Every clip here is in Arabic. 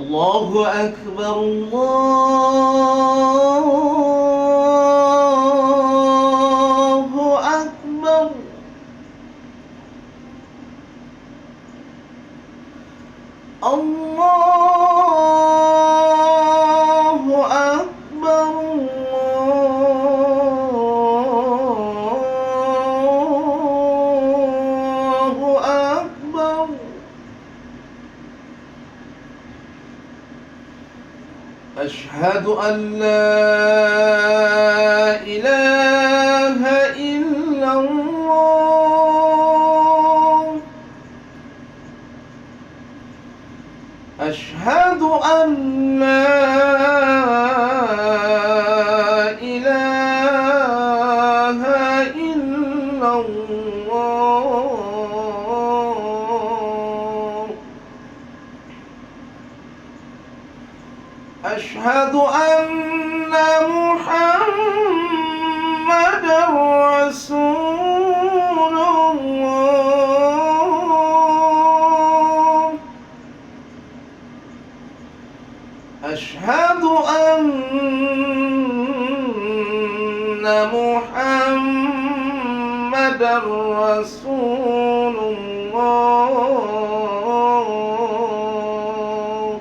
الله أكبر الله أكبر الله أكبر الله أكبر أشهد أن لا إله إلا الله أشهد أن لا إله إلا الله أشهد أن محمدًا رسول الله أشهد أن محمدًا رسول الله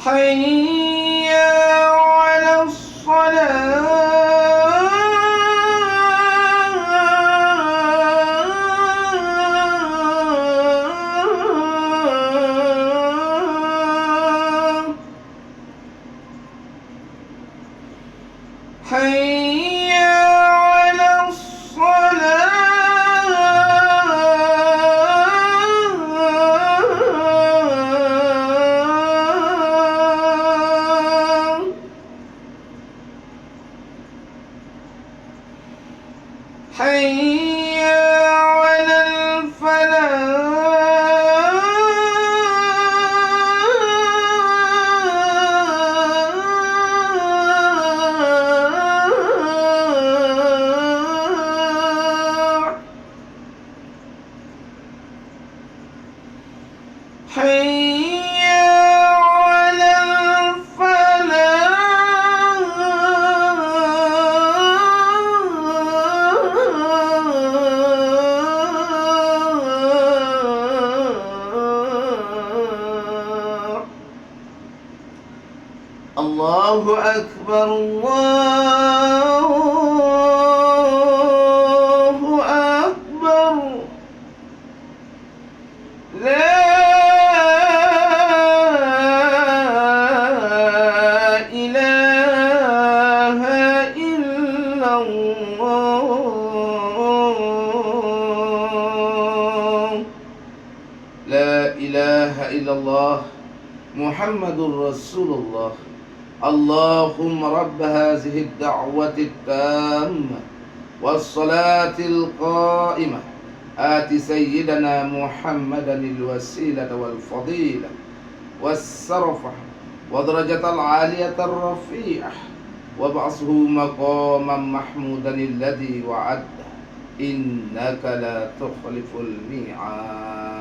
حي على الصلاة حي على الصلاة حي على الفلاح حي على الفلاح الله أكبر الله أكبر لا إله إلا الله لا إله إلا الله محمد رسول الله اللهم رب هذه الدعوة التامة والصلاة القائمة آت سيدنا محمدا الوسيلة والفضيلة والسرفة والدرجة العالية الرفيعة وابعثه مقاما محمودا الذي وعده إنك لا تخلف الميعاد